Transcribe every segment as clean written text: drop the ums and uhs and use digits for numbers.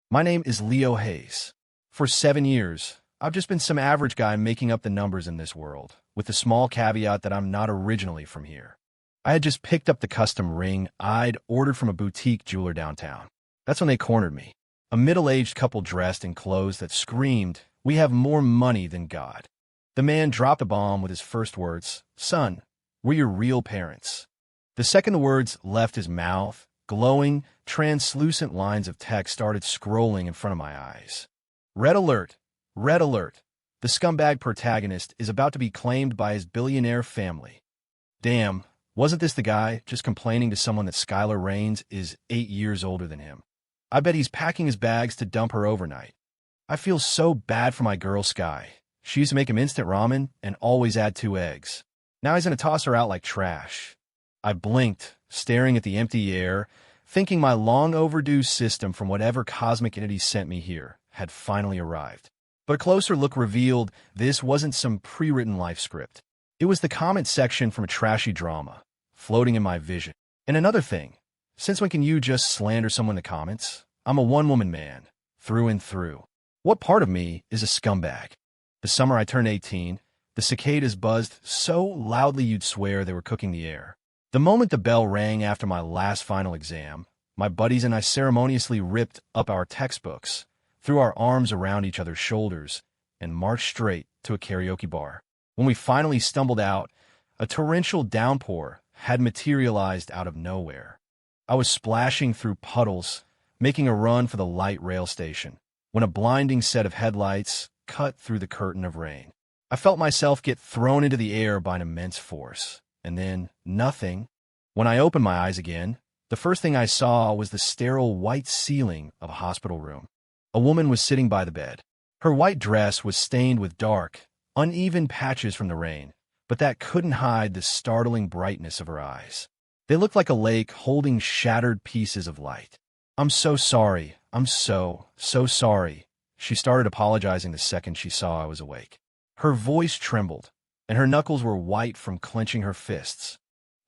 My name is Leo Hayes. For 7 years, I've just been some average guy making up the numbers in this world, with the small caveat that I'm not originally from here. I had just picked up the custom ring I'd ordered from a boutique jeweler downtown. That's when they cornered me. A middle-aged couple dressed in clothes that screamed, "We have more money than God." The man dropped a bomb with his first words, "Son, we're your real parents." The second the words left his mouth, glowing, translucent lines of text started scrolling in front of my eyes. Red alert! Red alert! The scumbag protagonist is about to be claimed by his billionaire family. Damn, wasn't this the guy just complaining to someone that Skylar Rains is 8 years older than him? I bet he's packing his bags to dump her overnight. I feel so bad for my girl Sky. She used to make him instant ramen and always add 2 eggs. Now he's gonna toss her out like trash. I blinked, staring at the empty air, thinking my long-overdue system from whatever cosmic entity sent me here had finally arrived. But a closer look revealed this wasn't some pre-written life script. It was the comment section from a trashy drama, floating in my vision. And another thing, since when can you just slander someone in the comments? I'm a one-woman man, through and through. What part of me is a scumbag? The summer I turned 18, the cicadas buzzed so loudly you'd swear they were cooking the air. The moment the bell rang after my last final exam, my buddies and I ceremoniously ripped up our textbooks, threw our arms around each other's shoulders, and marched straight to a karaoke bar. When we finally stumbled out, a torrential downpour had materialized out of nowhere. I was splashing through puddles, making a run for the light rail station, when a blinding set of headlights cut through the curtain of rain. I felt myself get thrown into the air by an immense force. And then, nothing. When I opened my eyes again, the first thing I saw was the sterile white ceiling of a hospital room. A woman was sitting by the bed. Her white dress was stained with dark, uneven patches from the rain, but that couldn't hide the startling brightness of her eyes. They looked like a lake holding shattered pieces of light. "I'm so sorry. I'm so sorry." She started apologizing the second she saw I was awake. Her voice trembled, and her knuckles were white from clenching her fists.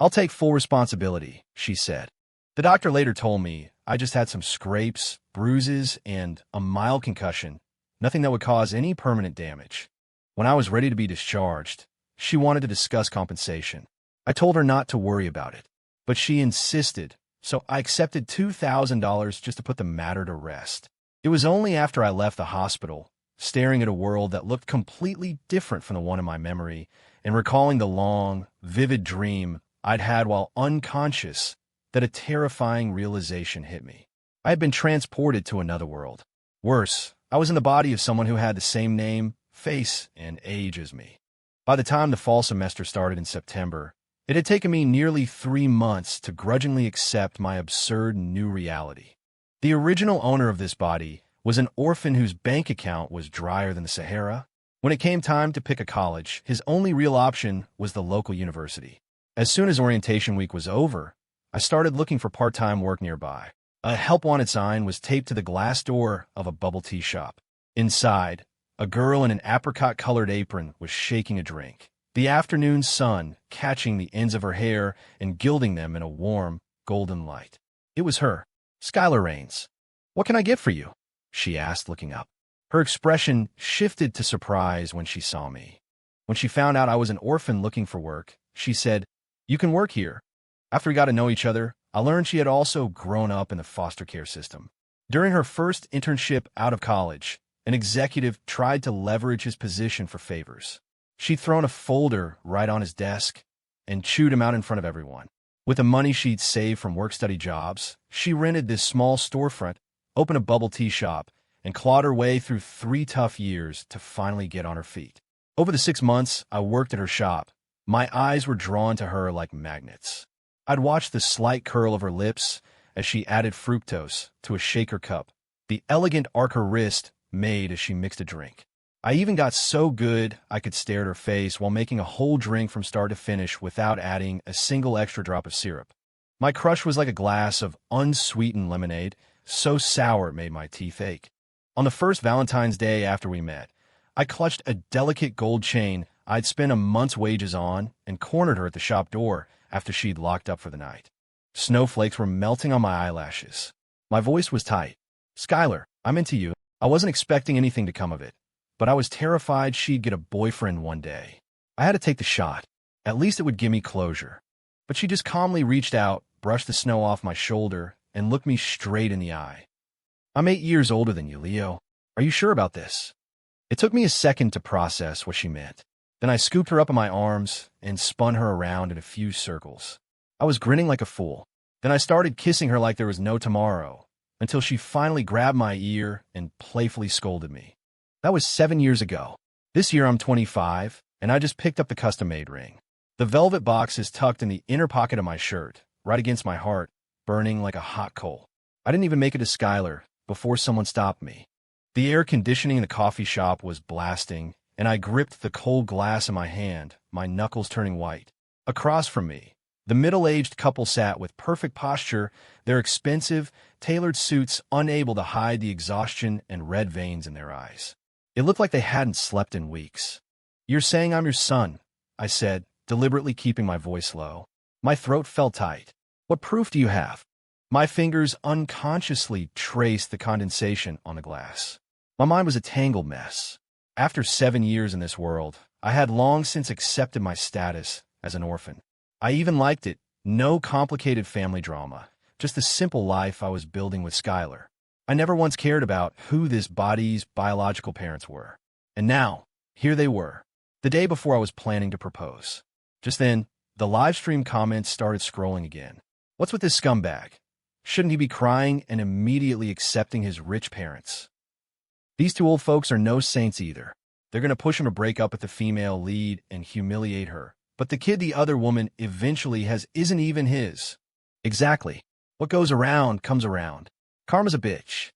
"I'll take full responsibility," she said. The doctor later told me I just had some scrapes, bruises, and a mild concussion, nothing that would cause any permanent damage. When I was ready to be discharged, she wanted to discuss compensation. I told her not to worry about it, but she insisted, so I accepted $2,000 just to put the matter to rest. It was only after I left the hospital, staring at a world that looked completely different from the one in my memory, and recalling the long, vivid dream I'd had while unconscious, that a terrifying realization hit me. I had been transported to another world. Worse, I was in the body of someone who had the same name, face, and age as me. By the time the fall semester started in September, it had taken me nearly 3 months to grudgingly accept my absurd new reality. The original owner of this body was an orphan whose bank account was drier than the Sahara. When it came time to pick a college, his only real option was the local university. As soon as orientation week was over, I started looking for part-time work nearby. A help wanted sign was taped to the glass door of a bubble tea shop. Inside, a girl in an apricot-colored apron was shaking a drink, the afternoon sun catching the ends of her hair and gilding them in a warm, golden light. It was her, Skylar Rains. "What can I get for you?" she asked, looking up. Her expression shifted to surprise when she saw me. When she found out I was an orphan looking for work, she said, "You can work here." After we got to know each other, I learned she had also grown up in the foster care system. During her first internship out of college, an executive tried to leverage his position for favors. She'd thrown a folder right on his desk and chewed him out in front of everyone. With the money she'd saved from work-study jobs, she rented this small storefront, opened a bubble tea shop, and clawed her way through 3 tough years to finally get on her feet. Over the 6 months I worked at her shop, my eyes were drawn to her like magnets. I'd watch the slight curl of her lips as she added fructose to a shaker cup, the elegant arc her wrist made as she mixed a drink. I even got so good I could stare at her face while making a whole drink from start to finish without adding a single extra drop of syrup. My crush was like a glass of unsweetened lemonade, so sour it made my teeth ache. On the first Valentine's Day after we met, I clutched a delicate gold chain I'd spent a month's wages on and cornered her at the shop door after she'd locked up for the night. Snowflakes were melting on my eyelashes. My voice was tight. "Skylar, I'm into you. I wasn't expecting anything to come of it, but I was terrified she'd get a boyfriend one day. I had to take the shot. At least it would give me closure. But she just calmly reached out, brushed the snow off my shoulder, and looked me straight in the eye. I'm 8 years older than you, Leo. Are you sure about this? It took me a second to process what she meant. Then I scooped her up in my arms and spun her around in a few circles. I was grinning like a fool. Then I started kissing her like there was no tomorrow, until she finally grabbed my ear and playfully scolded me. That was 7 years ago. This year I'm 25, and I just picked up the custom-made ring. The velvet box is tucked in the inner pocket of my shirt, right against my heart, burning like a hot coal. I didn't even make it to Skylar before someone stopped me. The air conditioning in the coffee shop was blasting, and I gripped the cold glass in my hand, my knuckles turning white. Across from me, the middle-aged couple sat with perfect posture, their expensive, tailored suits unable to hide the exhaustion and red veins in their eyes. It looked like they hadn't slept in weeks. "You're saying I'm your son," I said, deliberately keeping my voice low. My throat felt tight. "What proof do you have?" My fingers unconsciously traced the condensation on the glass. My mind was a tangled mess. After 7 years in this world, I had long since accepted my status as an orphan. I even liked it. No complicated family drama, just the simple life I was building with Skylar. I never once cared about who this body's biological parents were. And now, here they were, the day before I was planning to propose. Just then, the live stream comments started scrolling again. What's with this scumbag? Shouldn't he be crying and immediately accepting his rich parents? These two old folks are no saints either. They're going to push him to break up with the female lead and humiliate her. But the kid the other woman eventually has isn't even his. Exactly. What goes around comes around. Karma's a bitch.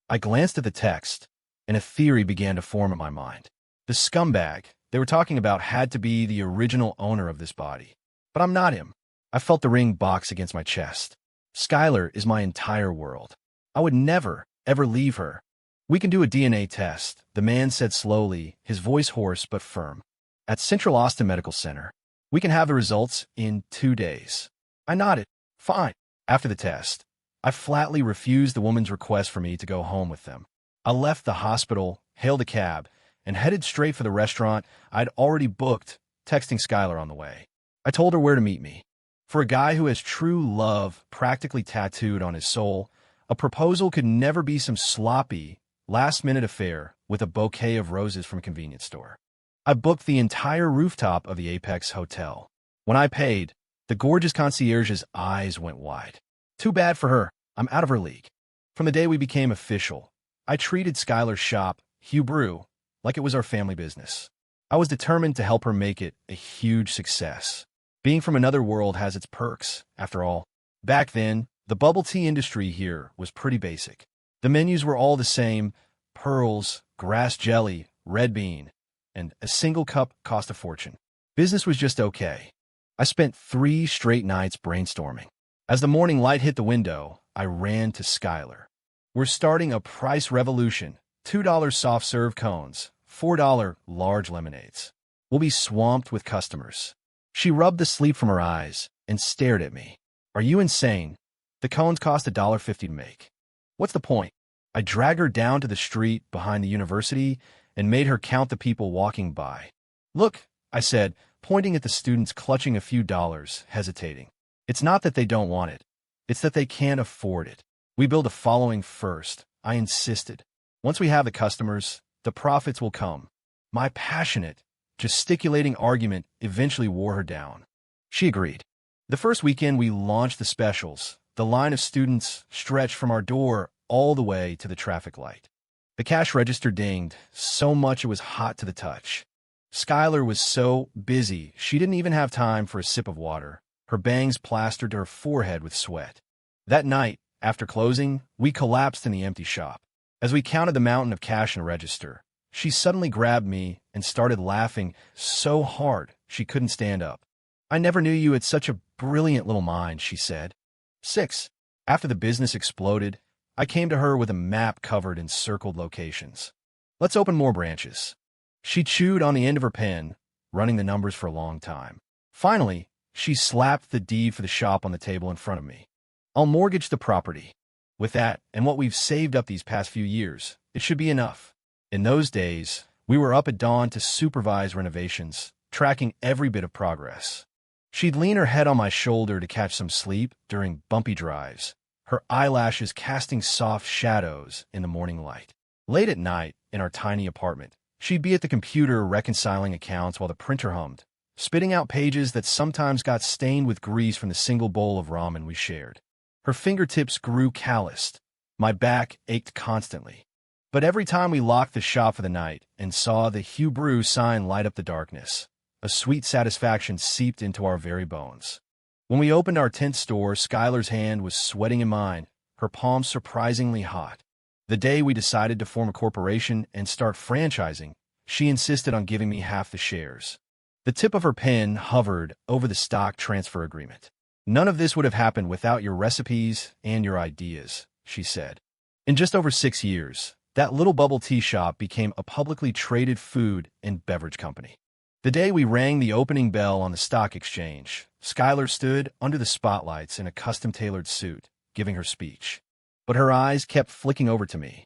I glanced at the text, and a theory began to form in my mind. The scumbag they were talking about had to be the original owner of this body. But I'm not him. I felt the ring box against my chest. Skylar is my entire world. I would never, ever leave her. "We can do a DNA test," the man said slowly, his voice hoarse but firm. "At Central Austin Medical Center. We can have the results in 2 days." I nodded. Fine. After the test, I flatly refused the woman's request for me to go home with them. I left the hospital, hailed a cab, and headed straight for the restaurant I'd already booked, texting Skylar on the way. I told her where to meet me. For a guy who has true love practically tattooed on his soul, a proposal could never be some sloppy, last-minute affair with a bouquet of roses from a convenience store. I booked the entire rooftop of the Apex Hotel. When I paid, the gorgeous concierge's eyes went wide. Too bad for her. I'm out of her league. From the day we became official, I treated Skylar's shop, Hugh Brew, like it was our family business. I was determined to help her make it a huge success. Being from another world has its perks, after all. Back then, the bubble tea industry here was pretty basic. The menus were all the same: pearls, grass jelly, red bean, and a single cup cost a fortune. Business was just okay. I spent 3 straight nights brainstorming. As the morning light hit the window, I ran to Skylar. "We're starting a price revolution. $2 soft serve cones, $4 large lemonades. We'll be swamped with customers." She rubbed the sleep from her eyes and stared at me. "Are you insane? The cones cost $1.50 to make. What's the point?" I dragged her down to the street behind the university and made her count the people walking by. "Look," I said, pointing at the students clutching a few dollars, hesitating. "It's not that they don't want it. It's that they can't afford it. We build a following first," I insisted. "Once we have the customers, the profits will come." My passionate, gesticulating argument eventually wore her down. She agreed. The first weekend we launched the specials. The line of students stretched from our door all the way to the traffic light. The cash register dinged so much it was hot to the touch. Skylar was so busy she didn't even have time for a sip of water, her bangs plastered to her forehead with sweat. That night, after closing, we collapsed in the empty shop. As we counted the mountain of cash in the register, she suddenly grabbed me and started laughing so hard she couldn't stand up. "I never knew you had such a brilliant little mind," she said. 6. After the business exploded, I came to her with a map covered in circled locations. "Let's open more branches." She chewed on the end of her pen, running the numbers for a long time. Finally, she slapped the deed for the shop on the table in front of me. "I'll mortgage the property." With that, and what we've saved up these past few years, it should be enough. In those days, we were up at dawn to supervise renovations, tracking every bit of progress. She'd lean her head on my shoulder to catch some sleep during bumpy drives, her eyelashes casting soft shadows in the morning light. Late at night, in our tiny apartment, she'd be at the computer reconciling accounts while the printer hummed, spitting out pages that sometimes got stained with grease from the single bowl of ramen we shared. Her fingertips grew calloused. My back ached constantly. But every time we locked the shop for the night and saw the Hugh Brew sign light up the darkness, a sweet satisfaction seeped into our very bones. When we opened our tent store, Skylar's hand was sweating in mine, her palms surprisingly hot. The day we decided to form a corporation and start franchising, she insisted on giving me half the shares. The tip of her pen hovered over the stock transfer agreement. "None of this would have happened without your recipes and your ideas," she said. In just over 6 years, that little bubble tea shop became a publicly traded food and beverage company. The day we rang the opening bell on the stock exchange, Skylar stood under the spotlights in a custom-tailored suit, giving her speech. But her eyes kept flicking over to me.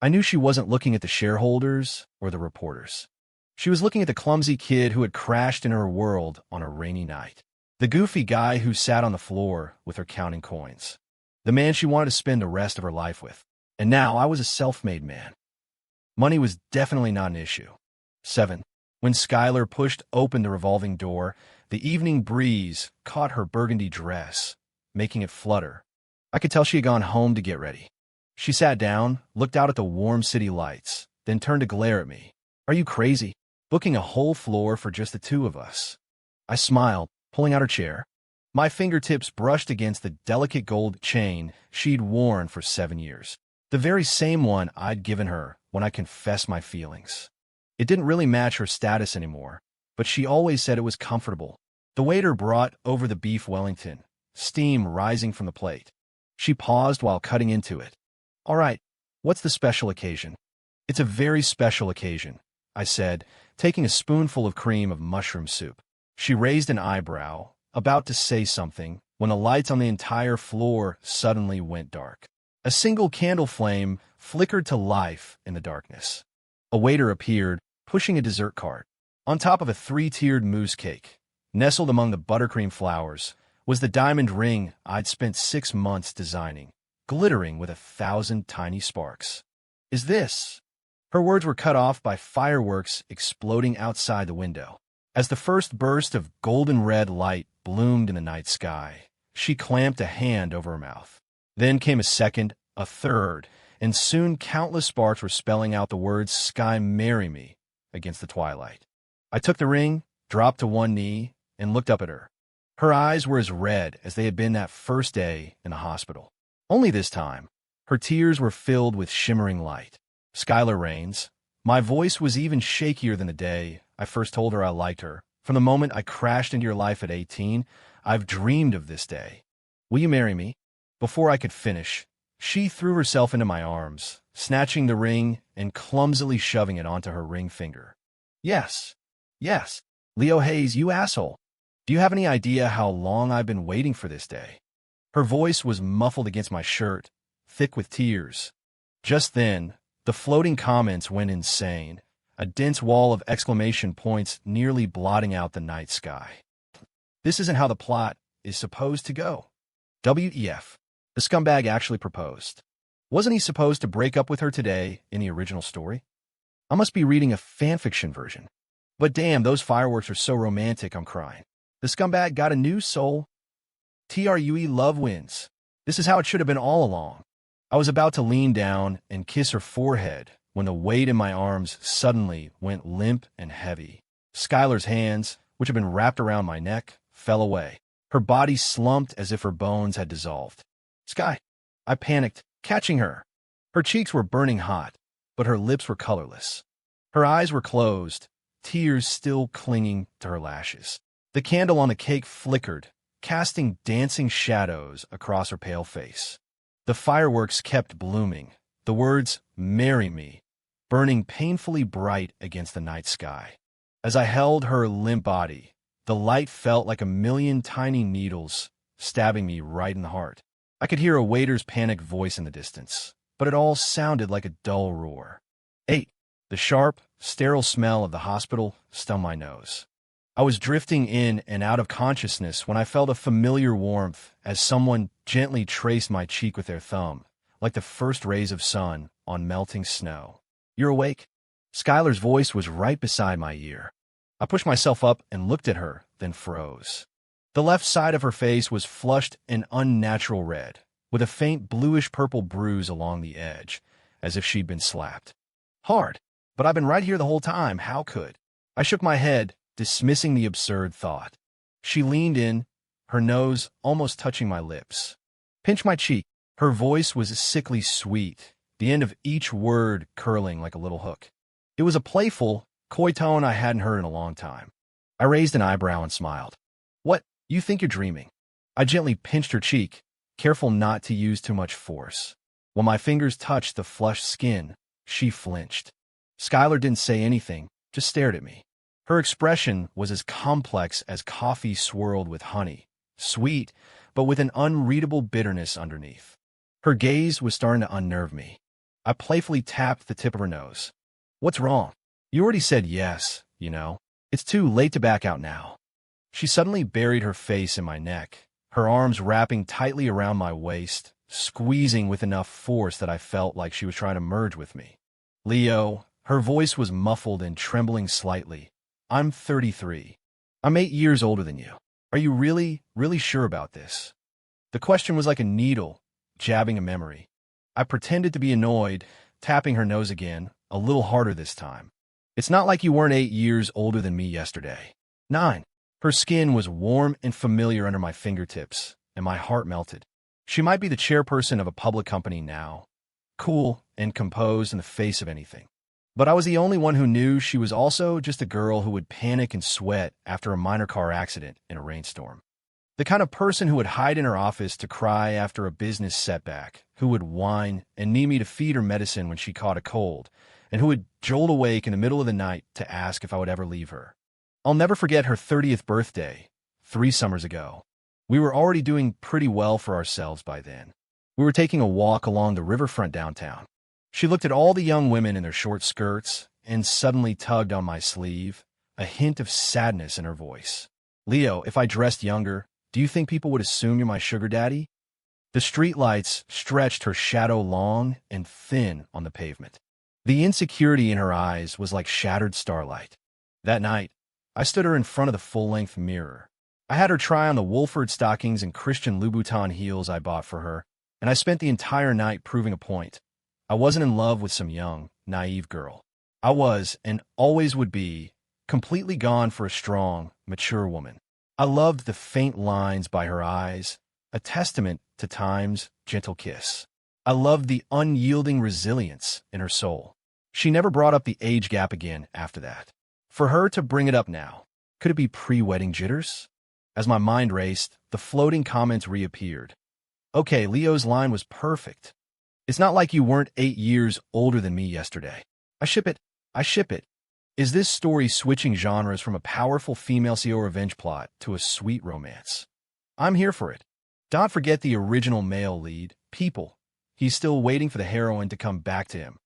I knew she wasn't looking at the shareholders or the reporters. She was looking at the clumsy kid who had crashed into her world on a rainy night. The goofy guy who sat on the floor with her counting coins. The man she wanted to spend the rest of her life with. And now I was a self-made man. Money was definitely not an issue. 7. When Skylar pushed open the revolving door, the evening breeze caught her burgundy dress, making it flutter. I could tell she had gone home to get ready. She sat down, looked out at the warm city lights, then turned to glare at me. "Are you crazy? Booking a whole floor for just the two of us?" I smiled, pulling out her chair. My fingertips brushed against the delicate gold chain she'd worn for 7 years. The very same one I'd given her when I confessed my feelings. It didn't really match her status anymore, but she always said it was comfortable. The waiter brought over the beef Wellington, steam rising from the plate. She paused while cutting into it. "All right, what's the special occasion?" "It's a very special occasion," I said, taking a spoonful of cream of mushroom soup. She raised an eyebrow, about to say something, when the lights on the entire floor suddenly went dark. A single candle flame flickered to life in the darkness. A waiter appeared, pushing a dessert cart. On top of a 3-tiered mousse cake, nestled among the buttercream flowers, was the diamond ring I'd spent 6 months designing, glittering with 1,000 tiny sparks. "Is this?" Her words were cut off by fireworks exploding outside the window. As the first burst of golden red light bloomed in the night sky, she clamped a hand over her mouth. Then came a second, a third, and soon countless sparks were spelling out the words "Sky, marry me" against the twilight. I took the ring, dropped to one knee, and looked up at her. Her eyes were as red as they had been that first day in the hospital. Only this time, her tears were filled with shimmering light. "Skylar Rains." My voice was even shakier than the day I first told her I liked her. "From the moment I crashed into your life at 18, I've dreamed of this day. Will you marry me?" Before I could finish, she threw herself into my arms, snatching the ring and clumsily shoving it onto her ring finger. "Yes. Yes. Leo Hayes, you asshole. Do you have any idea how long I've been waiting for this day?" Her voice was muffled against my shirt, thick with tears. Just then, the floating comments went insane, a dense wall of exclamation points nearly blotting out the night sky. "This isn't how the plot is supposed to go. WEF. The scumbag actually proposed. Wasn't he supposed to break up with her today in the original story? I must be reading a fanfiction version. But damn, those fireworks are so romantic, I'm crying. The scumbag got a new soul. TRUE, love wins. This is how it should have been all along." I was about to lean down and kiss her forehead when the weight in my arms suddenly went limp and heavy. Skylar's hands, which had been wrapped around my neck, fell away. Her body slumped as if her bones had dissolved. "Sky!" I panicked, catching her. Her cheeks were burning hot, but her lips were colorless. Her eyes were closed, tears still clinging to her lashes. The candle on the cake flickered, casting dancing shadows across her pale face. The fireworks kept blooming, the words, "Marry me," burning painfully bright against the night sky. As I held her limp body, the light felt like a million tiny needles stabbing me right in the heart. I could hear a waiter's panicked voice in the distance, but it all sounded like a dull roar. 8. The sharp, sterile smell of the hospital stung my nose. I was drifting in and out of consciousness when I felt a familiar warmth as someone gently traced my cheek with their thumb, like the first rays of sun on melting snow. "You're awake?" Skylar's voice was right beside my ear. I pushed myself up and looked at her, then froze. The left side of her face was flushed an unnatural red, with a faint bluish-purple bruise along the edge, as if she'd been slapped. "Hard. But I've been right here the whole time. How could?" I shook my head, dismissing the absurd thought. She leaned in, her nose almost touching my lips. "Pinch my cheek." Her voice was sickly sweet, the end of each word curling like a little hook. It was a playful, coy tone I hadn't heard in a long time. I raised an eyebrow and smiled. "What? You think you're dreaming?" I gently pinched her cheek, careful not to use too much force. When my fingers touched the flushed skin, she flinched. Skylar didn't say anything, just stared at me. Her expression was as complex as coffee swirled with honey, sweet, but with an unreadable bitterness underneath. Her gaze was starting to unnerve me. I playfully tapped the tip of her nose. "What's wrong? You already said yes, you know. It's too late to back out now." She suddenly buried her face in my neck, her arms wrapping tightly around my waist, squeezing with enough force that I felt like she was trying to merge with me. "Leo," her voice was muffled and trembling slightly. "I'm 33. I'm 8 years older than you. Are you really, really sure about this?" The question was like a needle, jabbing a memory. I pretended to be annoyed, tapping her nose again, a little harder this time. "It's not like you weren't 8 years older than me yesterday." 9. Her skin was warm and familiar under my fingertips, and my heart melted. She might be the chairperson of a public company now, cool and composed in the face of anything. But I was the only one who knew she was also just a girl who would panic and sweat after a minor car accident in a rainstorm. The kind of person who would hide in her office to cry after a business setback, who would whine and need me to feed her medicine when she caught a cold, and who would jolt awake in the middle of the night to ask if I would ever leave her. I'll never forget her 30th birthday, 3 summers ago. We were already doing pretty well for ourselves by then. We were taking a walk along the riverfront downtown. She looked at all the young women in their short skirts and suddenly tugged on my sleeve, a hint of sadness in her voice. "Leo, if I dressed younger, do you think people would assume you're my sugar daddy?" The streetlights stretched her shadow long and thin on the pavement. The insecurity in her eyes was like shattered starlight. That night, I stood her in front of the full-length mirror. I had her try on the Wolford stockings and Christian Louboutin heels I bought for her, and I spent the entire night proving a point. I wasn't in love with some young, naive girl. I was, and always would be, completely gone for a strong, mature woman. I loved the faint lines by her eyes, a testament to time's gentle kiss. I loved the unyielding resilience in her soul. She never brought up the age gap again after that. For her to bring it up now, could it be pre-wedding jitters? As my mind raced, the floating comments reappeared. "Okay, Leo's line was perfect. It's not like you weren't 8 years older than me yesterday. I ship it. I ship it." Is this story switching genres from a powerful female CEO revenge plot to a sweet romance? I'm here for it. Don't forget the original male lead, people. He's still waiting for the heroine to come back to him.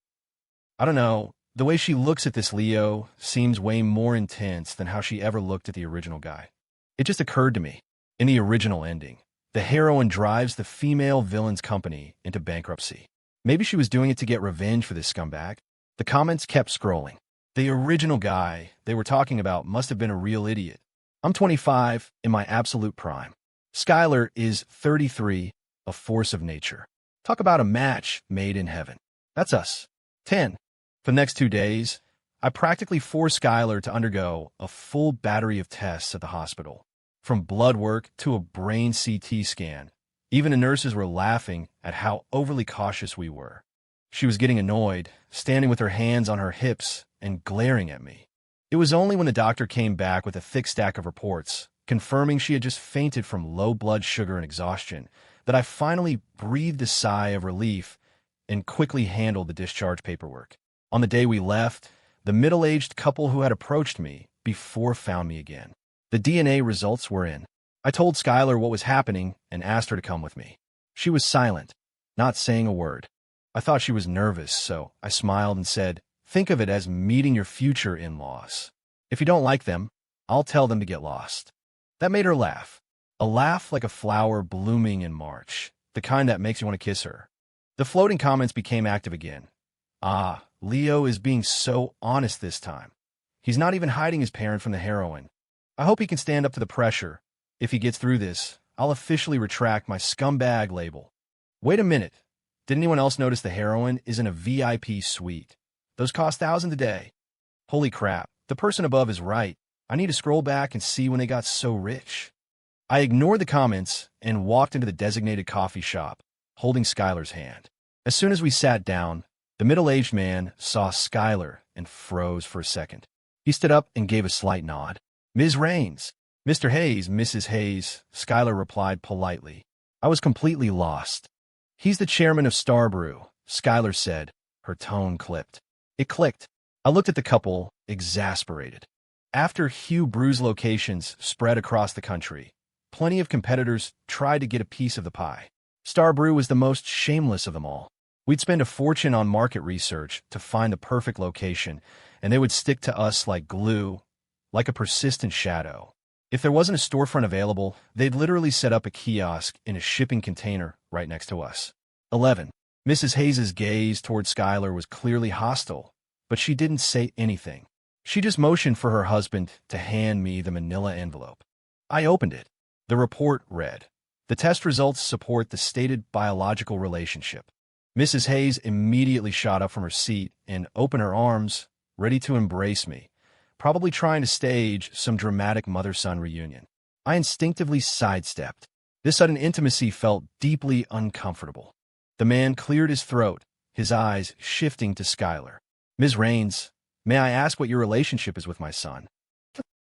I don't know. The way she looks at this Leo seems way more intense than how she ever looked at the original guy. It just occurred to me, in the original ending, the heroine drives the female villain's company into bankruptcy. Maybe she was doing it to get revenge for this scumbag. The comments kept scrolling. The original guy they were talking about must have been a real idiot. I'm 25, in my absolute prime. Skylar is 33, a force of nature. Talk about a match made in heaven. That's us. 10. For the next 2 days, I practically forced Skylar to undergo a full battery of tests at the hospital, from blood work to a brain CT scan. Even the nurses were laughing at how overly cautious we were. She was getting annoyed, standing with her hands on her hips and glaring at me. It was only when the doctor came back with a thick stack of reports, confirming she had just fainted from low blood sugar and exhaustion, that I finally breathed a sigh of relief and quickly handled the discharge paperwork. On the day we left, the middle-aged couple who had approached me before found me again. The DNA results were in. I told Skylar what was happening and asked her to come with me. She was silent, not saying a word. I thought she was nervous, so I smiled and said, "Think of it as meeting your future in-laws. If you don't like them, I'll tell them to get lost." That made her laugh. A laugh like a flower blooming in March, the kind that makes you want to kiss her. The floating comments became active again. Ah, Leo is being so honest this time. He's not even hiding his parent from the heroine. I hope he can stand up to the pressure. If he gets through this, I'll officially retract my scumbag label. Wait a minute. Did anyone else notice the heroine is in a VIP suite? Those cost thousands a day. Holy crap, the person above is right. I need to scroll back and see when they got so rich. I ignored the comments and walked into the designated coffee shop, holding Skylar's hand. As soon as we sat down, the middle-aged man saw Skylar and froze for a second. He stood up and gave a slight nod. "Ms. Raines." "Mr. Hayes, Mrs. Hayes," Skylar replied politely. I was completely lost. "He's the chairman of Starbrew," Skylar said. Her tone clipped. It clicked. I looked at the couple, exasperated. After Hugh Brew's locations spread across the country, plenty of competitors tried to get a piece of the pie. Starbrew was the most shameless of them all. We'd spend a fortune on market research to find the perfect location, and they would stick to us like glue, like a persistent shadow. If there wasn't a storefront available, they'd literally set up a kiosk in a shipping container right next to us. 11. Mrs. Hayes's gaze toward Skylar was clearly hostile, but she didn't say anything. She just motioned for her husband to hand me the manila envelope. I opened it. The report read, "The test results support the stated biological relationship." Mrs. Hayes immediately shot up from her seat and opened her arms, ready to embrace me, probably trying to stage some dramatic mother-son reunion. I instinctively sidestepped. This sudden intimacy felt deeply uncomfortable. The man cleared his throat, his eyes shifting to Skylar. "Ms. Raines, may I ask what your relationship is with my son?"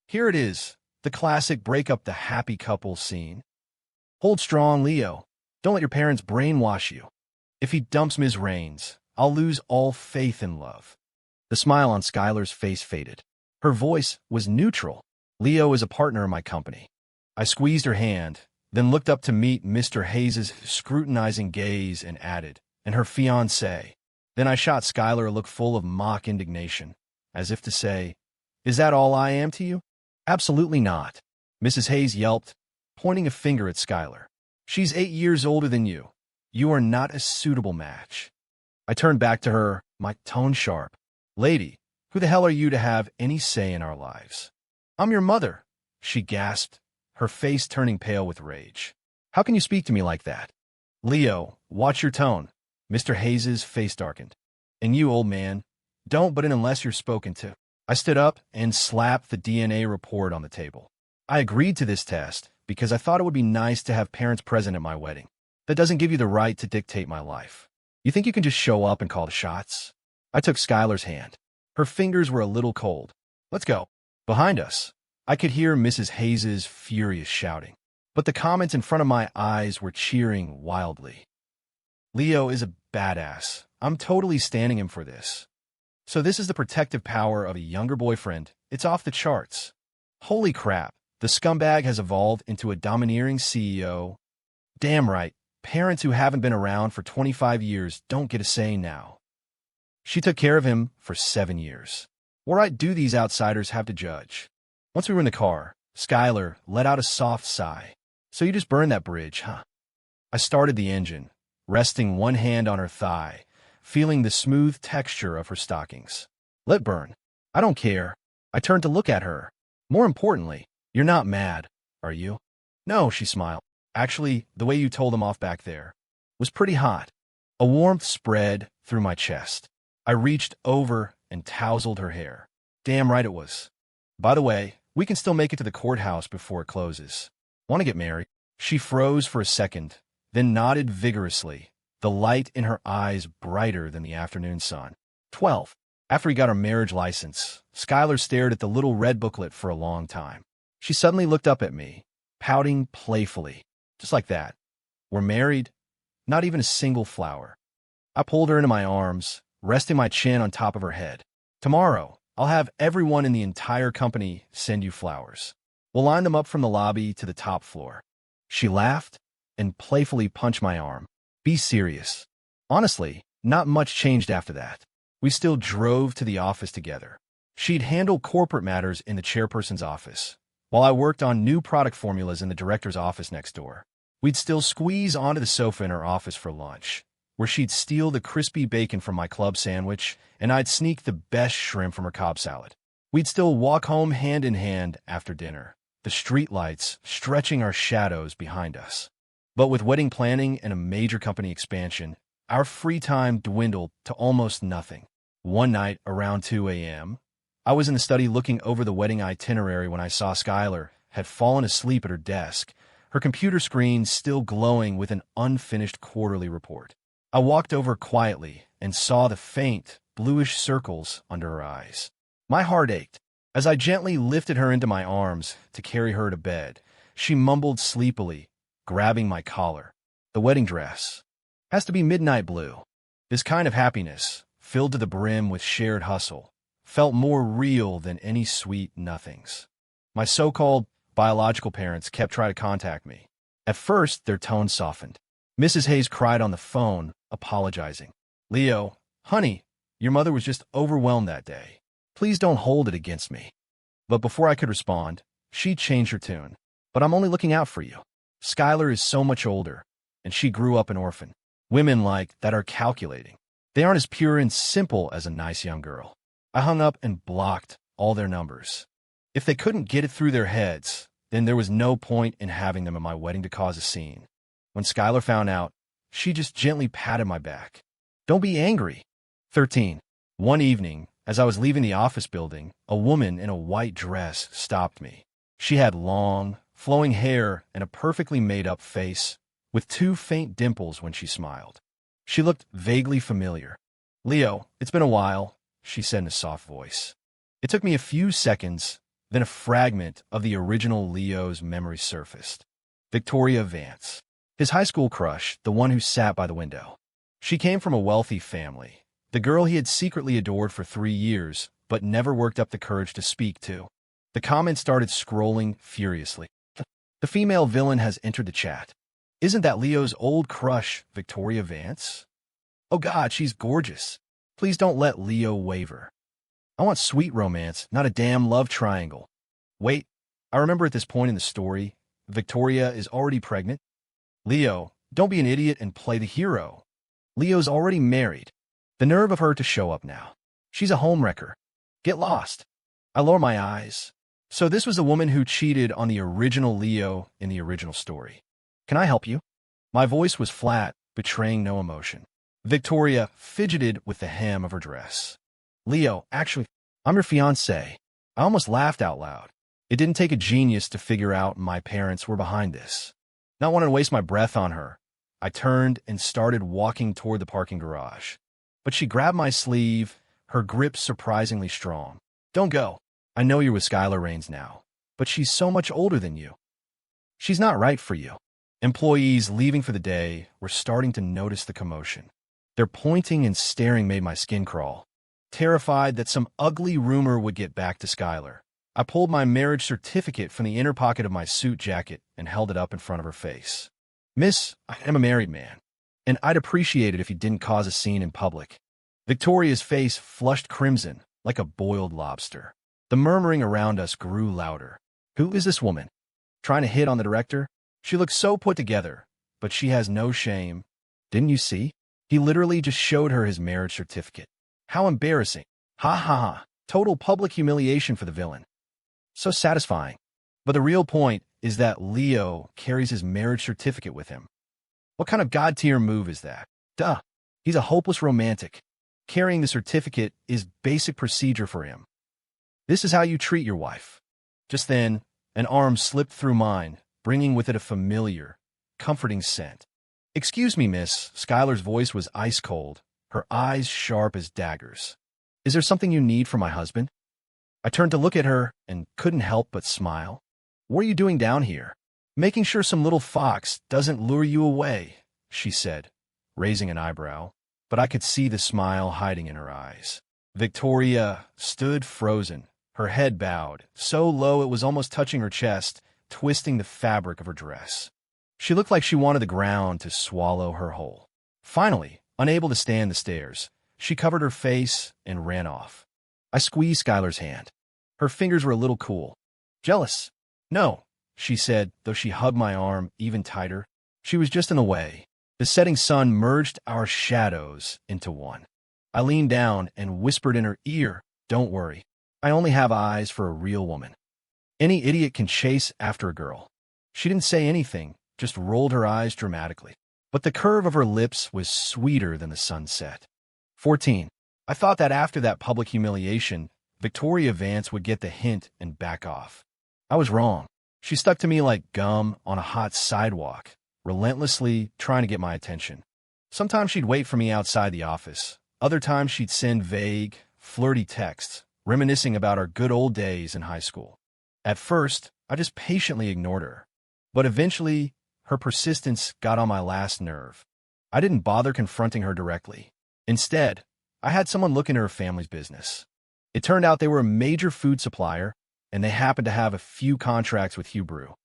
Here it is, the classic break up the happy couple scene. "Hold strong, Leo. Don't let your parents brainwash you. If he dumps Ms. Raines, I'll lose all faith in love." The smile on Skylar's face faded. Her voice was neutral. "Leo is a partner in my company." I squeezed her hand, then looked up to meet Mr. Hayes's scrutinizing gaze and added, "And her fiancé." Then I shot Skylar a look full of mock indignation, as if to say, "Is that all I am to you?" "Absolutely not," Mrs. Hayes yelped, pointing a finger at Skylar. "She's 8 years older than you. You are not a suitable match." I turned back to her, my tone sharp. "Lady, who the hell are you to have any say in our lives?" "I'm your mother," she gasped, her face turning pale with rage. "How can you speak to me like that?" "Leo, watch your tone." Mr. Hayes's face darkened. "And you, old man, don't but in unless you're spoken to." I stood up and slapped the DNA report on the table. I agreed to this test because I thought it would be nice to have parents present at my wedding. That doesn't give you the right to dictate my life. You think you can just show up and call the shots? I took Skylar's hand. Her fingers were a little cold. "Let's go." Behind us, I could hear Mrs. Hayes's furious shouting, but the comments in front of my eyes were cheering wildly. "Leo is a badass. I'm totally standing him for this." So this is the protective power of a younger boyfriend. It's off the charts. Holy crap, the scumbag has evolved into a domineering CEO. Damn right, parents who haven't been around for 25 years don't get a say now. She took care of him for 7 years. What right do these outsiders have to judge? Once we were in the car, Skylar let out a soft sigh. "So you just burned that bridge, huh?" I started the engine, resting one hand on her thigh, feeling the smooth texture of her stockings. "Let burn. I don't care." I turned to look at her. "More importantly, you're not mad, are you?" "No," she smiled. "Actually, the way you told him off back there was pretty hot." A warmth spread through my chest. I reached over and tousled her hair. Damn right it was. "By the way, we can still make it to the courthouse before it closes. Want to get married?" She froze for a second, then nodded vigorously, the light in her eyes brighter than the afternoon sun. 12. After we got our marriage license, Skylar stared at the little red booklet for a long time. She suddenly looked up at me, pouting playfully. Just like that. "We're married? Not even a single flower." I pulled her into my arms, resting my chin on top of her head. "Tomorrow, I'll have everyone in the entire company send you flowers. We'll line them up from the lobby to the top floor." She laughed, and playfully punch my arm. Be serious. Honestly, not much changed after that. We still drove to the office together. She'd handle corporate matters in the chairperson's office, while I worked on new product formulas in the director's office next door. We'd still squeeze onto the sofa in her office for lunch, where she'd steal the crispy bacon from my club sandwich, and I'd sneak the best shrimp from her Cobb salad. We'd still walk home hand in hand after dinner, the streetlights stretching our shadows behind us. But with wedding planning and a major company expansion, our free time dwindled to almost nothing. One night, around 2 a.m., I was in the study looking over the wedding itinerary when I saw Skylar had fallen asleep at her desk, her computer screen still glowing with an unfinished quarterly report. I walked over quietly and saw the faint, bluish circles under her eyes. My heart ached. As I gently lifted her into my arms to carry her to bed, she mumbled sleepily, grabbing my collar. The wedding dress has to be midnight blue. This kind of happiness, filled to the brim with shared hustle, felt more real than any sweet nothings. My so-called biological parents kept trying to contact me. At first, their tone softened. Mrs. Hayes cried on the phone, apologizing. "Leo, honey, your mother was just overwhelmed that day. Please don't hold it against me." But before I could respond, she changed her tune. "But I'm only looking out for you. Skylar is so much older, and she grew up an orphan. Women like that are calculating. They aren't as pure and simple as a nice young girl." I hung up and blocked all their numbers. If they couldn't get it through their heads, then there was no point in having them at my wedding to cause a scene. When Skylar found out, she just gently patted my back. "Don't be angry." 13. One evening, as I was leaving the office building, a woman in a white dress stopped me. She had long, flowing hair and a perfectly made-up face, with two faint dimples when she smiled. She looked vaguely familiar. "Leo, it's been a while," she said in a soft voice. It took me a few seconds, then a fragment of the original Leo's memory surfaced. Victoria Vance. His high school crush, the one who sat by the window. She came from a wealthy family, the girl he had secretly adored for 3 years, but never worked up the courage to speak to. The comments started scrolling furiously. "The female villain has entered the chat. Isn't that Leo's old crush, Victoria Vance? Oh God, she's gorgeous. Please don't let Leo waver. I want sweet romance, not a damn love triangle. Wait, I remember at this point in the story, Victoria is already pregnant. Leo, don't be an idiot and play the hero. Leo's already married. The nerve of her to show up now. She's a homewrecker. Get lost." I lower my eyes. So this was the woman who cheated on the original Leo in the original story. "Can I help you?" My voice was flat, betraying no emotion. Victoria fidgeted with the hem of her dress. "Leo, actually, I'm your fiancé." I almost laughed out loud. It didn't take a genius to figure out my parents were behind this. Not wanting to waste my breath on her, I turned and started walking toward the parking garage. But she grabbed my sleeve, her grip surprisingly strong. "Don't go. I know you're with Skylar Rains now, but she's so much older than you. She's not right for you." Employees leaving for the day were starting to notice the commotion. Their pointing and staring made my skin crawl. Terrified that some ugly rumor would get back to Skylar, I pulled my marriage certificate from the inner pocket of my suit jacket and held it up in front of her face. "Miss, I am a married man, and I'd appreciate it if you didn't cause a scene in public." Victoria's face flushed crimson, like a boiled lobster. The murmuring around us grew louder. "Who is this woman? Trying to hit on the director? She looks so put together, but she has no shame. Didn't you see? He literally just showed her his marriage certificate. How embarrassing. Ha ha ha. Total public humiliation for the villain. So satisfying. But the real point is that Leo carries his marriage certificate with him. What kind of god-tier move is that? Duh. He's a hopeless romantic. Carrying the certificate is basic procedure for him. This is how you treat your wife." Just then, an arm slipped through mine, bringing with it a familiar, comforting scent. "Excuse me, miss." Skylar's voice was ice cold, her eyes sharp as daggers. "Is there something you need from my husband?" I turned to look at her and couldn't help but smile. "What are you doing down here?" "Making sure some little fox doesn't lure you away," she said, raising an eyebrow, but I could see the smile hiding in her eyes. Victoria stood frozen, her head bowed, so low it was almost touching her chest, twisting the fabric of her dress. She looked like she wanted the ground to swallow her whole. Finally, unable to stand the stairs, she covered her face and ran off. I squeezed Skylar's hand. Her fingers were a little cool. Jealous? No, she said, though she hugged my arm even tighter. She was just in the way. The setting sun merged our shadows into one. I leaned down and whispered in her ear, "Don't worry. I only have eyes for a real woman. Any idiot can chase after a girl." She didn't say anything, just rolled her eyes dramatically. But the curve of her lips was sweeter than the sunset. 14. I thought that after that public humiliation, Victoria Vance would get the hint and back off. I was wrong. She stuck to me like gum on a hot sidewalk, relentlessly trying to get my attention. Sometimes she'd wait for me outside the office. Other times she'd send vague, flirty texts, reminiscing about our good old days in high school. At first, I just patiently ignored her. But eventually, her persistence got on my last nerve. I didn't bother confronting her directly. Instead, I had someone look into her family's business. It turned out they were a major food supplier, and they happened to have a few contracts with Hugh Brew.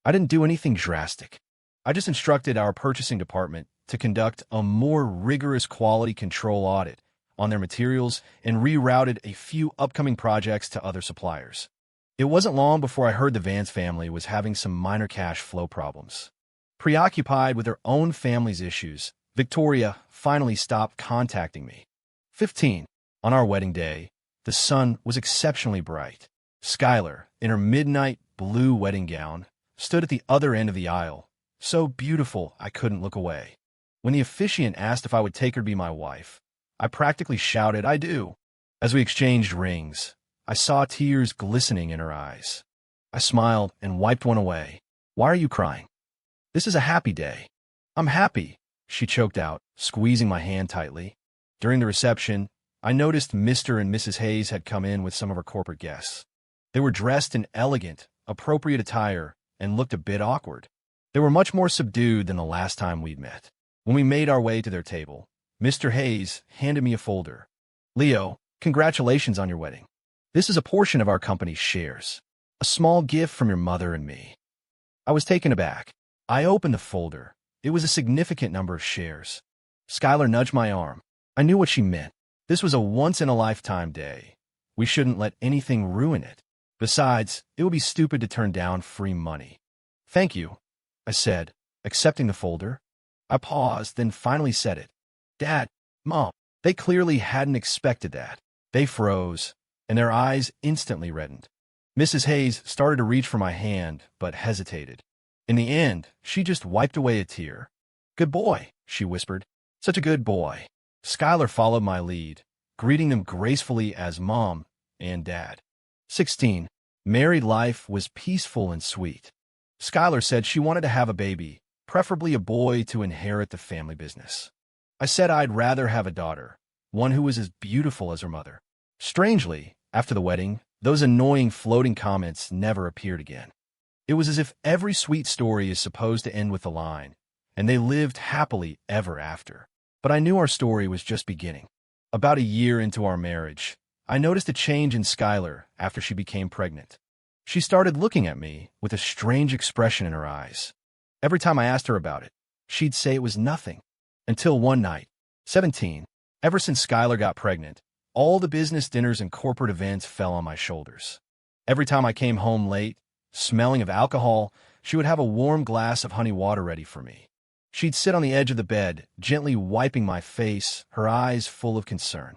I didn't do anything drastic. I just instructed our purchasing department to conduct a more rigorous quality control audit on their materials and rerouted a few upcoming projects to other suppliers. It wasn't long before I heard the Vance family was having some minor cash flow problems. Preoccupied with her own family's issues, Victoria finally stopped contacting me. 15. On our wedding day, the sun was exceptionally bright. Skylar, in her midnight blue wedding gown, stood at the other end of the aisle, so beautiful I couldn't look away. When the officiant asked if I would take her to be my wife, I practically shouted, "I do." As we exchanged rings, I saw tears glistening in her eyes. I smiled and wiped one away. "Why are you crying?" "This is a happy day." "I'm happy," she choked out, squeezing my hand tightly. During the reception, I noticed Mr. and Mrs. Hayes had come in with some of our corporate guests. They were dressed in elegant, appropriate attire and looked a bit awkward. They were much more subdued than the last time we'd met. When we made our way to their table, Mr. Hayes handed me a folder. "Leo, congratulations on your wedding. This is a portion of our company's shares. A small gift from your mother and me." I was taken aback. I opened the folder. It was a significant number of shares. Skylar nudged my arm. I knew what she meant. This was a once-in-a-lifetime day. We shouldn't let anything ruin it. Besides, it would be stupid to turn down free money. "Thank you," I said, accepting the folder. I paused, then finally said it. "Dad, Mom." They clearly hadn't expected that. They froze, and their eyes instantly reddened. Mrs. Hayes started to reach for my hand, but hesitated. In the end, she just wiped away a tear. "Good boy," she whispered. "Such a good boy." Skylar followed my lead, greeting them gracefully as Mom and Dad. 16. Married life was peaceful and sweet. Skylar said she wanted to have a baby, preferably a boy to inherit the family business. I said I'd rather have a daughter, one who was as beautiful as her mother. Strangely, after the wedding, those annoying floating comments never appeared again. It was as if every sweet story is supposed to end with the line, "and they lived happily ever after." But I knew our story was just beginning. About a year into our marriage, I noticed a change in Skylar after she became pregnant. She started looking at me with a strange expression in her eyes. Every time I asked her about it, she'd say it was nothing. Until one night, 17, ever since Skylar got pregnant, all the business dinners and corporate events fell on my shoulders. Every time I came home late, smelling of alcohol, she would have a warm glass of honey water ready for me. She'd sit on the edge of the bed, gently wiping my face, her eyes full of concern.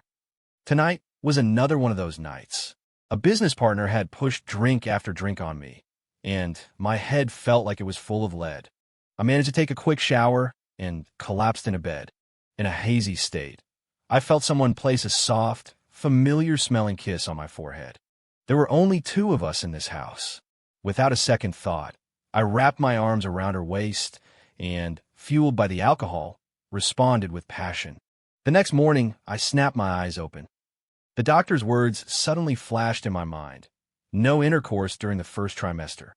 Tonight was another one of those nights. A business partner had pushed drink after drink on me, and my head felt like it was full of lead. I managed to take a quick shower and collapsed into bed. In a hazy state, I felt someone place a soft, familiar-smelling kiss on my forehead. There were only two of us in this house. Without a second thought, I wrapped my arms around her waist and, fueled by the alcohol, responded with passion. The next morning, I snapped my eyes open. The doctor's words suddenly flashed in my mind. No intercourse during the first trimester.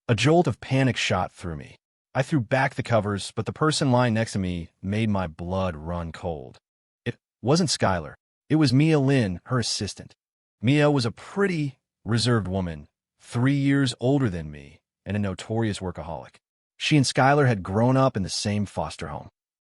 A jolt of panic shot through me. I threw back the covers, but the person lying next to me made my blood run cold. It wasn't Skylar. It was Mia Lynn, her assistant. Mia was a pretty, reserved woman, 3 years older than me, and a notorious workaholic. She and Skylar had grown up in the same foster home.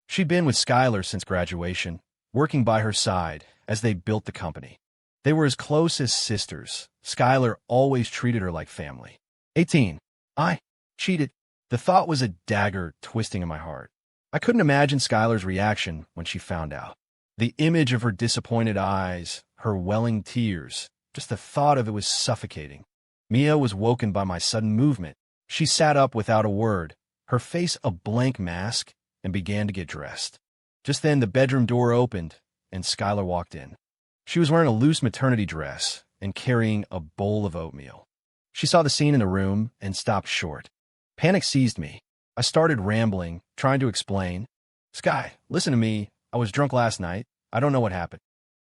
She'd been with Skylar since graduation, working by her side as they built the company. They were as close as sisters. Skylar always treated her like family. 18. I cheated. The thought was a dagger twisting in my heart. I couldn't imagine Skylar's reaction when she found out. The image of her disappointed eyes, her welling tears, just the thought of it was suffocating. Mia was woken by my sudden movement. She sat up without a word, her face a blank mask, and began to get dressed. Just then, the bedroom door opened, and Skylar walked in. She was wearing a loose maternity dress and carrying a bowl of oatmeal. She saw the scene in the room and stopped short. Panic seized me. I started rambling, trying to explain. Sky, listen to me. I was drunk last night. I don't know what happened.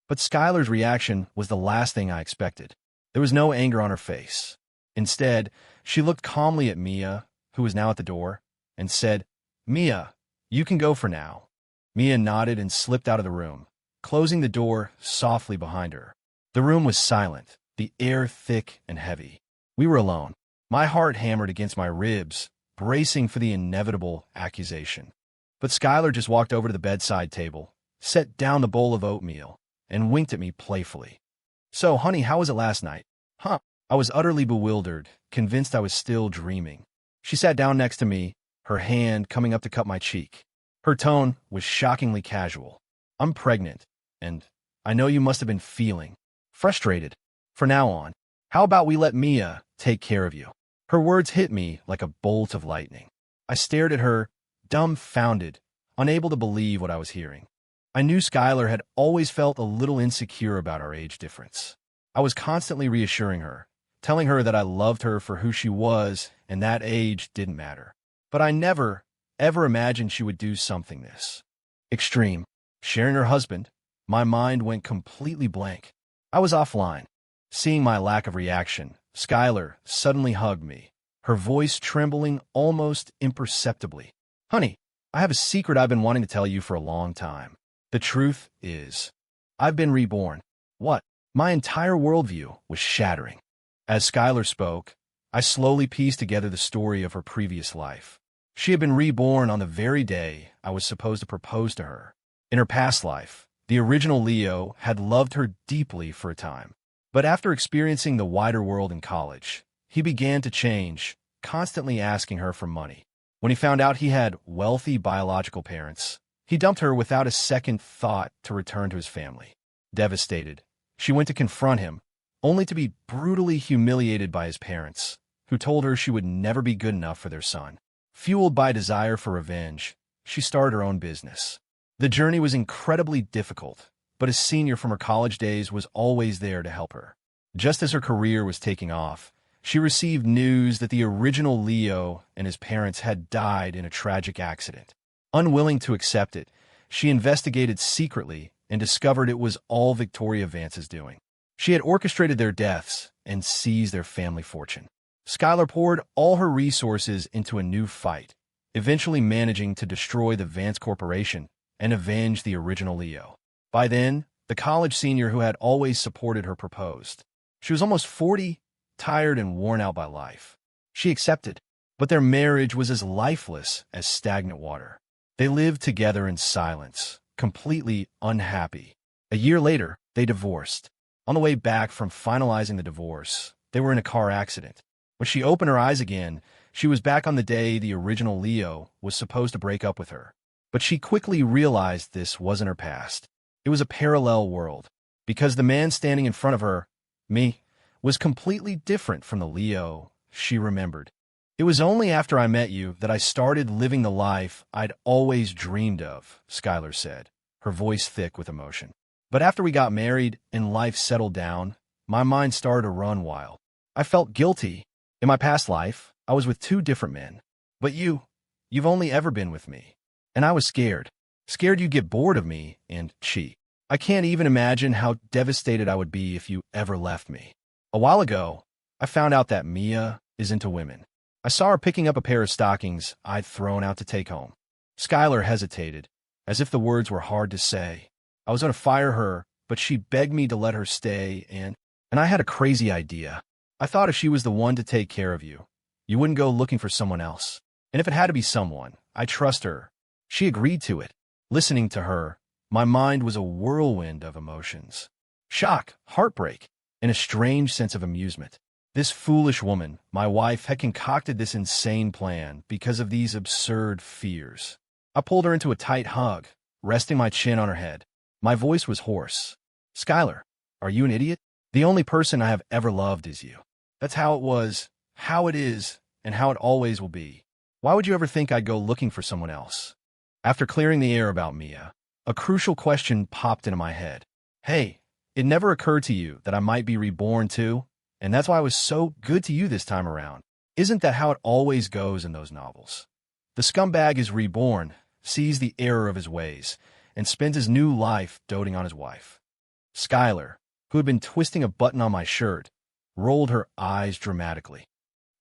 But Skylar's reaction was the last thing I expected. There was no anger on her face. Instead, she looked calmly at Mia, who was now at the door, and said, Mia, you can go for now. Mia nodded and slipped out of the room, closing the door softly behind her. The room was silent, the air thick and heavy. We were alone. My heart hammered against my ribs, bracing for the inevitable accusation. But Skylar just walked over to the bedside table, set down the bowl of oatmeal, and winked at me playfully. So, honey, how was it last night? Huh? I was utterly bewildered, convinced I was still dreaming. She sat down next to me, her hand coming up to cup my cheek. Her tone was shockingly casual. I'm pregnant, and I know you must have been feeling frustrated. For now on, how about we let Mia take care of you? Her words hit me like a bolt of lightning. I stared at her, dumbfounded, unable to believe what I was hearing. I knew Skylar had always felt a little insecure about our age difference. I was constantly reassuring her, telling her that I loved her for who she was and that age didn't matter. But I never, ever imagined she would do something this extreme. Sharing her husband, my mind went completely blank. I was offline. Seeing my lack of reaction, Skylar suddenly hugged me, her voice trembling almost imperceptibly. Honey, I have a secret I've been wanting to tell you for a long time. The truth is, I've been reborn. What? My entire worldview was shattering. As Skylar spoke, I slowly pieced together the story of her previous life. She had been reborn on the very day I was supposed to propose to her. In her past life, the original Leo had loved her deeply for a time. But after experiencing the wider world in college, he began to change, constantly asking her for money. When he found out he had wealthy biological parents, he dumped her without a second thought to return to his family. Devastated, she went to confront him, only to be brutally humiliated by his parents, who told her she would never be good enough for their son. Fueled by a desire for revenge, she started her own business. The journey was incredibly difficult, but a senior from her college days was always there to help her. Just as her career was taking off, she received news that the original Leo and his parents had died in a tragic accident. Unwilling to accept it, she investigated secretly and discovered it was all Victoria Vance's doing. She had orchestrated their deaths and seized their family fortune. Skylar poured all her resources into a new fight, eventually managing to destroy the Vance Corporation and avenge the original Leo. By then, the college senior who had always supported her proposed. She was almost 40, tired and worn out by life. She accepted, but their marriage was as lifeless as stagnant water. They lived together in silence, completely unhappy. A year later, they divorced. On the way back from finalizing the divorce, they were in a car accident. When she opened her eyes again, she was back on the day the original Leo was supposed to break up with her. But she quickly realized this wasn't her past. It was a parallel world, because the man standing in front of her, me, was completely different from the Leo she remembered. It was only after I met you that I started living the life I'd always dreamed of, Skylar said, her voice thick with emotion. But after we got married and life settled down, my mind started to run wild. I felt guilty. In my past life, I was with two different men. But you've only ever been with me. And I was scared. Scared you'd get bored of me and cheat. I can't even imagine how devastated I would be if you ever left me. A while ago, I found out that Mia is into women. I saw her picking up a pair of stockings I'd thrown out to take home. Skylar hesitated, as if the words were hard to say. I was going to fire her, but she begged me to let her stay, and I had a crazy idea. I thought if she was the one to take care of you, you wouldn't go looking for someone else. And if it had to be someone, I trust her. She agreed to it. Listening to her, my mind was a whirlwind of emotions. Shock, heartbreak, and a strange sense of amusement. This foolish woman, my wife, had concocted this insane plan because of these absurd fears. I pulled her into a tight hug, resting my chin on her head. My voice was hoarse. Skylar, are you an idiot? The only person I have ever loved is you. That's how it was, how it is, and how it always will be. Why would you ever think I'd go looking for someone else? After clearing the air about Mia, a crucial question popped into my head. Hey, it never occurred to you that I might be reborn too? And that's why I was so good to you this time around. Isn't that how it always goes in those novels? The scumbag is reborn, sees the error of his ways, and spends his new life doting on his wife. Skylar, who had been twisting a button on my shirt, rolled her eyes dramatically.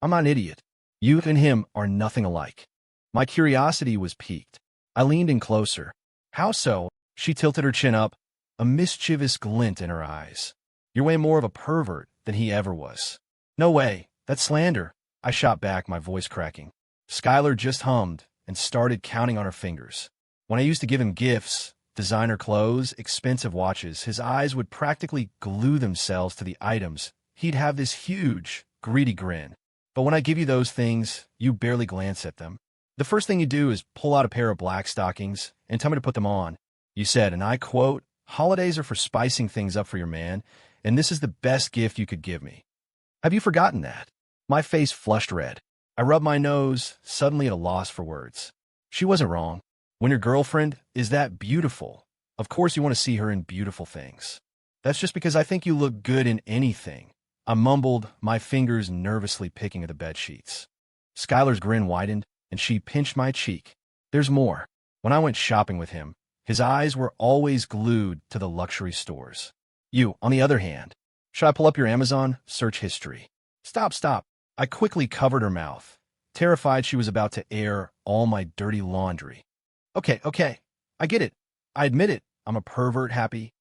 I'm not an idiot. You and him are nothing alike. My curiosity was piqued. I leaned in closer. How so? She tilted her chin up, a mischievous glint in her eyes. You're way more of a pervert than he ever was. No way. That's slander. I shot back, my voice cracking. Skylar just hummed and started counting on her fingers. When I used to give him gifts, designer clothes, expensive watches, his eyes would practically glue themselves to the items. He'd have this huge, greedy grin. But when I give you those things, you barely glance at them. The first thing you do is pull out a pair of black stockings and tell me to put them on. You said, and I quote, "Holidays are for spicing things up for your man, and this is the best gift you could give me." Have you forgotten that? My face flushed red. I rubbed my nose, suddenly at a loss for words. She wasn't wrong. When your girlfriend is that beautiful, of course you want to see her in beautiful things. That's just because I think you look good in anything. I mumbled, my fingers nervously picking at the bedsheets. Skylar's grin widened, and she pinched my cheek. There's more. When I went shopping with him, his eyes were always glued to the luxury stores. You, on the other hand, should I pull up your Amazon search history? Stop. I quickly covered her mouth, terrified she was about to air all my dirty laundry. Okay, I get it. I admit it. I'm a pervert, Happy.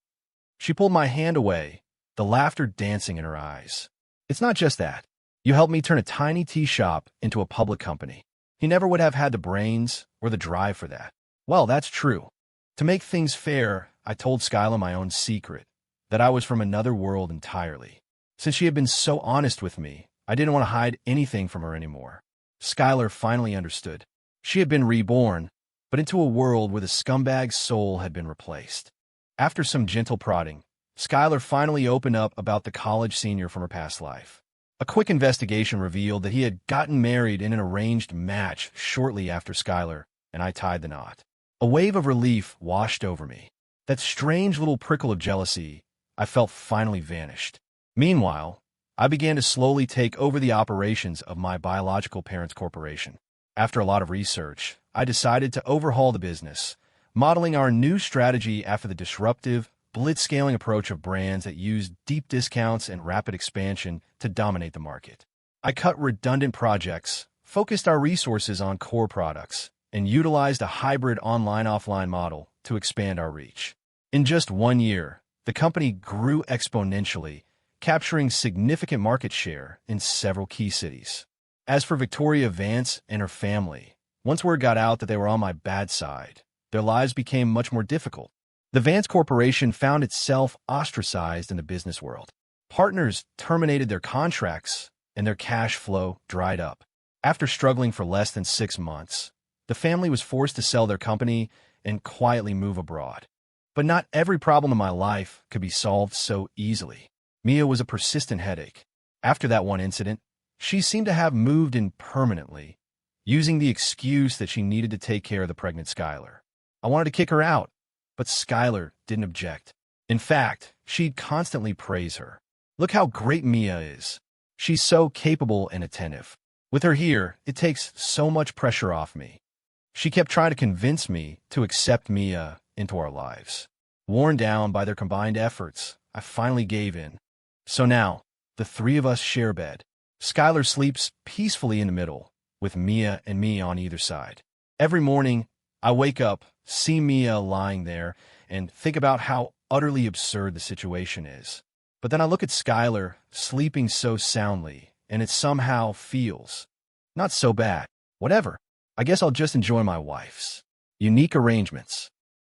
She pulled my hand away, the laughter dancing in her eyes. It's not just that. You helped me turn a tiny tea shop into a public company. He never would have had the brains or the drive for that. Well, that's true. To make things fair, I told Skylar my own secret, that I was from another world entirely. Since she had been so honest with me, I didn't want to hide anything from her anymore. Skylar finally understood. She had been reborn, but into a world where the scumbag's soul had been replaced. After some gentle prodding, Skylar finally opened up about the college senior from her past life. A quick investigation revealed that he had gotten married in an arranged match shortly after Skylar, and I tied the knot. A wave of relief washed over me. That strange little prickle of jealousy I felt finally vanished. Meanwhile, I began to slowly take over the operations of my biological parents' corporation. After a lot of research, I decided to overhaul the business, modeling our new strategy after the disruptive, blitzscaling approach of brands that use deep discounts and rapid expansion to dominate the market. I cut redundant projects, focused our resources on core products, and utilized a hybrid online-offline model to expand our reach. In just 1 year, the company grew exponentially, capturing significant market share in several key cities. As for Victoria Vance and her family, once word got out that they were on my bad side, their lives became much more difficult. The Vance Corporation found itself ostracized in the business world. Partners terminated their contracts, and their cash flow dried up. After struggling for less than 6 months, the family was forced to sell their company and quietly move abroad. But not every problem in my life could be solved so easily. Mia was a persistent headache. After that one incident, she seemed to have moved in permanently, using the excuse that she needed to take care of the pregnant Skylar. I wanted to kick her out, but Skylar didn't object. In fact, she'd constantly praise her. Look how great Mia is. She's so capable and attentive. With her here, it takes so much pressure off me. She kept trying to convince me to accept Mia into our lives. Worn down by their combined efforts, I finally gave in. So now, the three of us share bed. Skylar sleeps peacefully in the middle, with Mia and me on either side. Every morning, I wake up, see Mia lying there, and think about how utterly absurd the situation is. But then I look at Skylar, sleeping so soundly, and it somehow feels not so bad. Whatever. I guess I'll just enjoy my wife's unique arrangements.